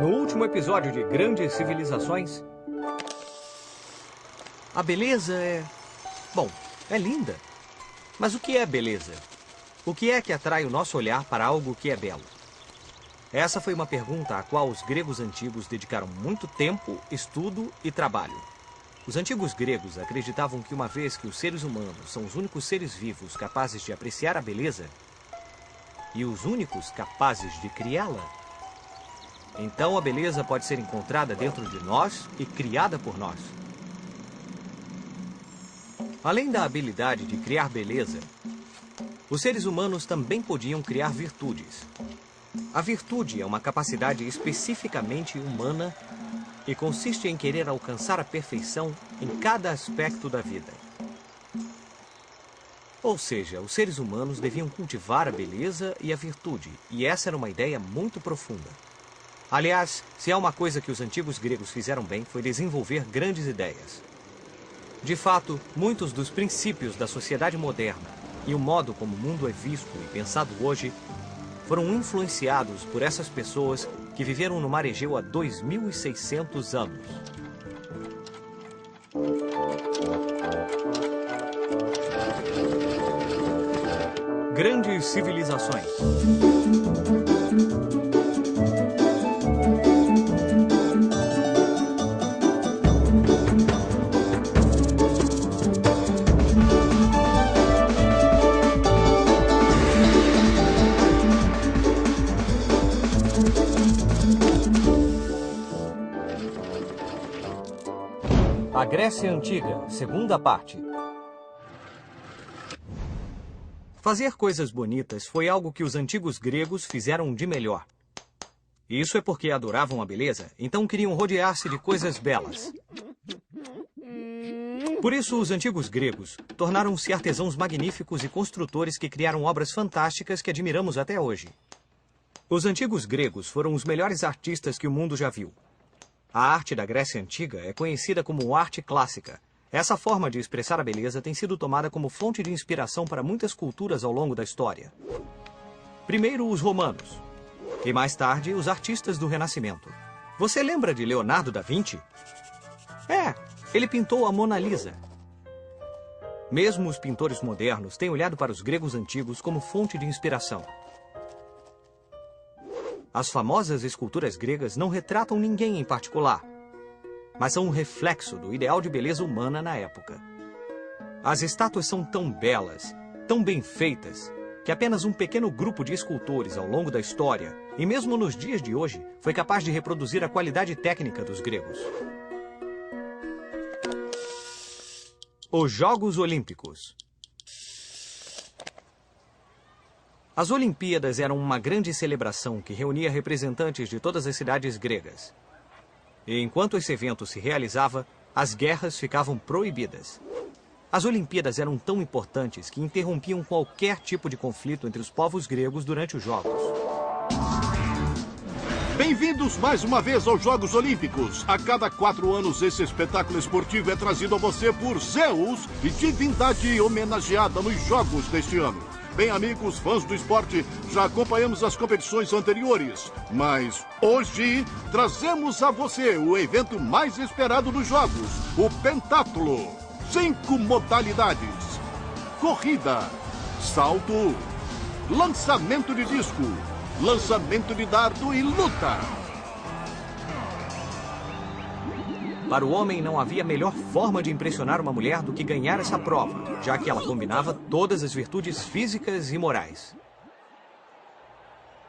No último episódio de Grandes Civilizações... A beleza é... Bom, é linda. Mas o que é beleza? O que é que atrai o nosso olhar para algo que é belo? Essa foi uma pergunta à qual os gregos antigos dedicaram muito tempo, estudo e trabalho. Os antigos gregos acreditavam que uma vez que os seres humanos são os únicos seres vivos capazes de apreciar a beleza e os únicos capazes de criá-la, então a beleza pode ser encontrada dentro de nós e criada por nós. Além da habilidade de criar beleza, os seres humanos também podiam criar virtudes. A virtude é uma capacidade especificamente humana e consiste em querer alcançar a perfeição em cada aspecto da vida. Ou seja, os seres humanos deviam cultivar a beleza e a virtude, e essa era uma ideia muito profunda. Aliás, se há uma coisa que os antigos gregos fizeram bem, foi desenvolver grandes ideias. De fato, muitos dos princípios da sociedade moderna e o modo como o mundo é visto e pensado hoje foram influenciados por essas pessoas que viveram no Mar Egeu há 2.600 anos. Grandes civilizações. A Grécia Antiga, segunda parte. Fazer coisas bonitas foi algo que os antigos gregos fizeram de melhor. Isso é porque adoravam a beleza, então queriam rodear-se de coisas belas. Por isso, os antigos gregos tornaram-se artesãos magníficos e construtores que criaram obras fantásticas que admiramos até hoje. Os antigos gregos foram os melhores artistas que o mundo já viu. A arte da Grécia Antiga é conhecida como arte clássica. Essa forma de expressar a beleza tem sido tomada como fonte de inspiração para muitas culturas ao longo da história. Primeiro, os romanos. E mais tarde, os artistas do Renascimento. Você lembra de Leonardo da Vinci? Ele pintou a Mona Lisa. Mesmo os pintores modernos têm olhado para os gregos antigos como fonte de inspiração. As famosas esculturas gregas não retratam ninguém em particular, mas são um reflexo do ideal de beleza humana na época. As estátuas são tão belas, tão bem feitas, que apenas um pequeno grupo de escultores ao longo da história, e mesmo nos dias de hoje, foi capaz de reproduzir a qualidade técnica dos gregos. Os Jogos Olímpicos. As Olimpíadas eram uma grande celebração que reunia representantes de todas as cidades gregas. E enquanto esse evento se realizava, as guerras ficavam proibidas. As Olimpíadas eram tão importantes que interrompiam qualquer tipo de conflito entre os povos gregos durante os Jogos. Bem-vindos mais uma vez aos Jogos Olímpicos. A cada 4 anos, esse espetáculo esportivo é trazido a você por Zeus, e divindade homenageada nos Jogos deste ano. Bem, amigos, fãs do esporte, já acompanhamos as competições anteriores, mas hoje trazemos a você o evento mais esperado dos Jogos, o pentatlo. 5 modalidades: corrida, salto, lançamento de disco, lançamento de dardo e luta. Para o homem, não havia melhor forma de impressionar uma mulher do que ganhar essa prova, já que ela combinava todas as virtudes físicas e morais.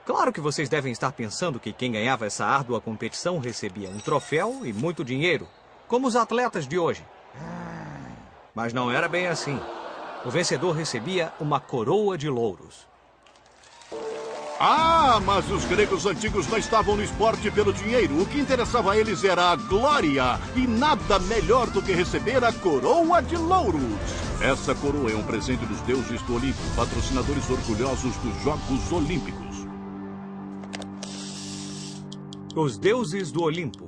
Claro que vocês devem estar pensando que quem ganhava essa árdua competição recebia um troféu e muito dinheiro, como os atletas de hoje. Mas não era bem assim. O vencedor recebia uma coroa de louros. Mas os gregos antigos não estavam no esporte pelo dinheiro. O que interessava a eles era a glória. E nada melhor do que receber a coroa de louros. Essa coroa é um presente dos deuses do Olimpo, patrocinadores orgulhosos dos Jogos Olímpicos. Os deuses do Olimpo.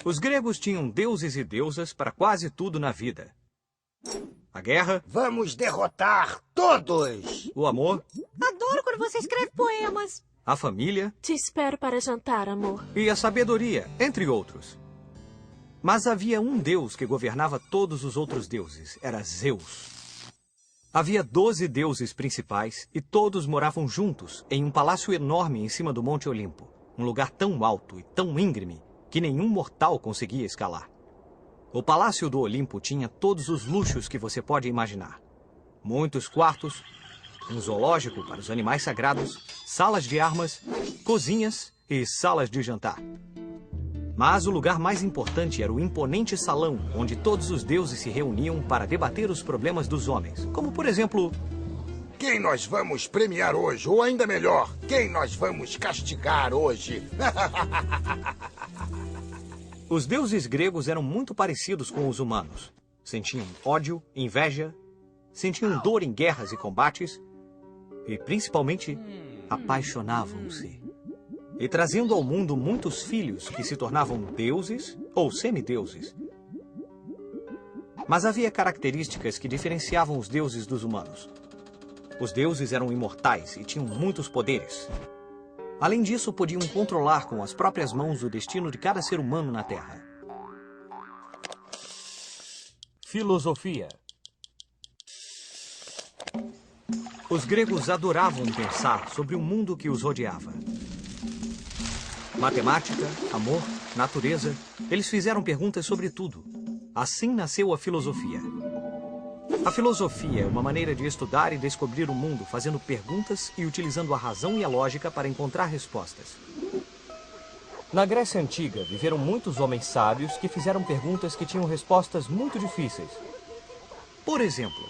Os gregos tinham deuses e deusas para quase tudo na vida. A guerra. Vamos derrotar todos! O amor. Adoro quando você escreve poemas. a família... Te espero para jantar, amor. E a sabedoria, entre outros. Mas havia um deus que governava todos os outros deuses. Era Zeus. Havia 12 deuses principais e todos moravam juntos em um palácio enorme em cima do Monte Olimpo. Um lugar tão alto e tão íngreme que nenhum mortal conseguia escalar. O Palácio do Olimpo tinha todos os luxos que você pode imaginar. Muitos quartos, um zoológico para os animais sagrados, salas de armas, cozinhas e salas de jantar. Mas o lugar mais importante era o imponente salão, onde todos os deuses se reuniam para debater os problemas dos homens. Como, por exemplo... Quem nós vamos premiar hoje? Ou ainda melhor, quem nós vamos castigar hoje? Os deuses gregos eram muito parecidos com os humanos. Sentiam ódio, inveja, sentiam dor em guerras e combates e, principalmente, apaixonavam-se. E trazendo ao mundo muitos filhos que se tornavam deuses ou semideuses. Mas havia características que diferenciavam os deuses dos humanos. Os deuses eram imortais e tinham muitos poderes. Além disso, podiam controlar com as próprias mãos o destino de cada ser humano na Terra. Filosofia. Os gregos adoravam pensar sobre o mundo que os rodeava. Matemática, amor, natureza, eles fizeram perguntas sobre tudo. Assim nasceu a filosofia. A filosofia é uma maneira de estudar e descobrir o mundo, fazendo perguntas e utilizando a razão e a lógica para encontrar respostas. Na Grécia Antiga, viveram muitos homens sábios que fizeram perguntas que tinham respostas muito difíceis. Por exemplo,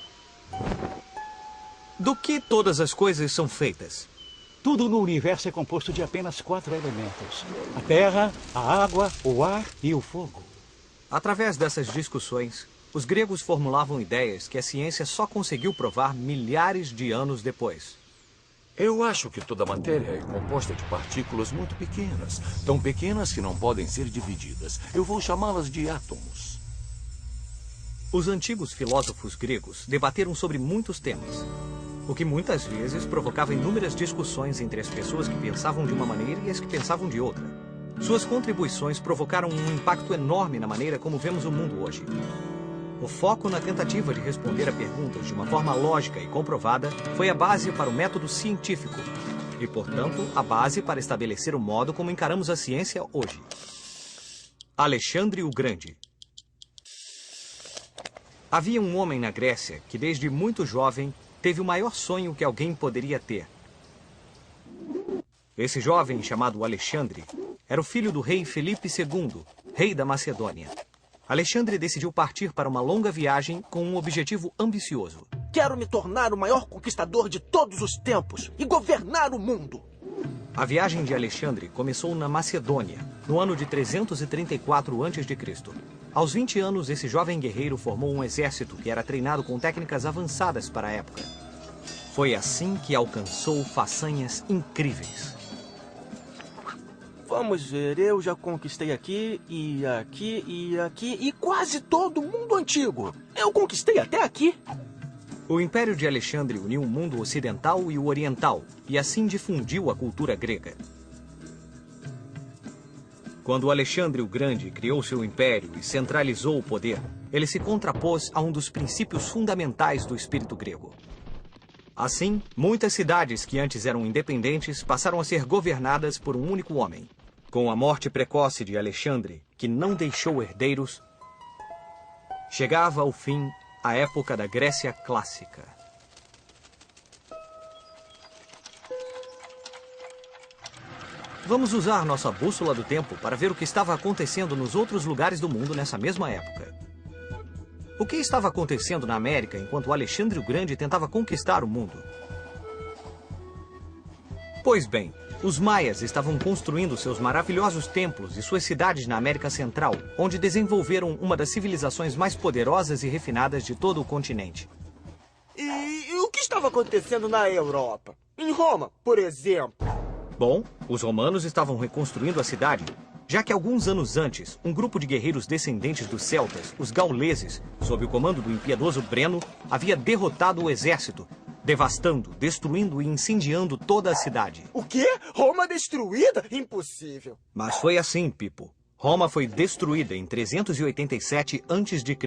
do que todas as coisas são feitas? Tudo no universo é composto de apenas 4 elementos: a terra, a água, o ar e o fogo. Através dessas discussões, os gregos formulavam ideias que a ciência só conseguiu provar milhares de anos depois. Eu acho que toda matéria é composta de partículas muito pequenas, tão pequenas que não podem ser divididas. Eu vou chamá-las de átomos. Os antigos filósofos gregos debateram sobre muitos temas, o que muitas vezes provocava inúmeras discussões entre as pessoas que pensavam de uma maneira e as que pensavam de outra. Suas contribuições provocaram um impacto enorme na maneira como vemos o mundo hoje. O foco na tentativa de responder a perguntas de uma forma lógica e comprovada foi a base para o método científico e, portanto, a base para estabelecer o modo como encaramos a ciência hoje. Alexandre o Grande. Havia um homem na Grécia que, desde muito jovem, teve o maior sonho que alguém poderia ter. Esse jovem, chamado Alexandre, era o filho do rei Felipe II, rei da Macedônia. Alexandre decidiu partir para uma longa viagem com um objetivo ambicioso. Quero me tornar o maior conquistador de todos os tempos e governar o mundo. A viagem de Alexandre começou na Macedônia, no ano de 334 a.C. Aos 20 anos, esse jovem guerreiro formou um exército que era treinado com técnicas avançadas para a época. Foi assim que alcançou façanhas incríveis. Vamos ver, eu já conquistei aqui, e aqui, e aqui, e quase todo o mundo antigo. Eu conquistei até aqui. O Império de Alexandre uniu o mundo ocidental e o oriental, e assim difundiu a cultura grega. Quando Alexandre o Grande criou seu império e centralizou o poder, ele se contrapôs a um dos princípios fundamentais do espírito grego. Assim, muitas cidades que antes eram independentes passaram a ser governadas por um único homem. Com a morte precoce de Alexandre, que não deixou herdeiros, chegava ao fim a época da Grécia Clássica. Vamos usar nossa bússola do tempo para ver o que estava acontecendo nos outros lugares do mundo nessa mesma época. O que estava acontecendo na América enquanto Alexandre o Grande tentava conquistar o mundo? Pois bem, os maias estavam construindo seus maravilhosos templos e suas cidades na América Central, onde desenvolveram uma das civilizações mais poderosas e refinadas de todo o continente. E o que estava acontecendo na Europa? Em Roma, por exemplo? Bom, os romanos estavam reconstruindo a cidade, já que alguns anos antes, um grupo de guerreiros descendentes dos celtas, os gauleses, sob o comando do impiedoso Breno, havia derrotado o exército devastando, destruindo e incendiando toda a cidade. O quê? Roma destruída? Impossível. Mas foi assim, Pipo. Roma foi destruída em 387 a.C.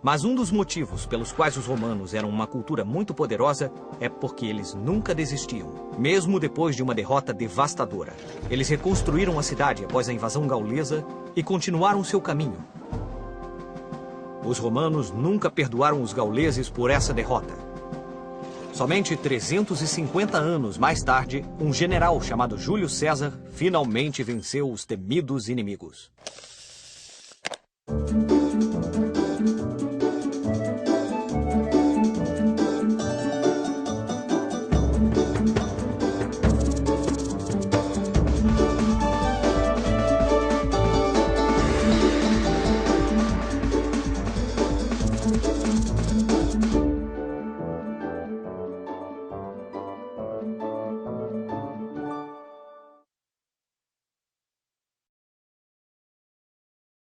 Mas um dos motivos pelos quais os romanos eram uma cultura muito poderosa é porque eles nunca desistiam, mesmo depois de uma derrota devastadora. Eles reconstruíram a cidade após a invasão gaulesa e continuaram seu caminho. Os romanos nunca perdoaram os gauleses por essa derrota. Somente 350 anos mais tarde, um general chamado Júlio César finalmente venceu os temidos inimigos.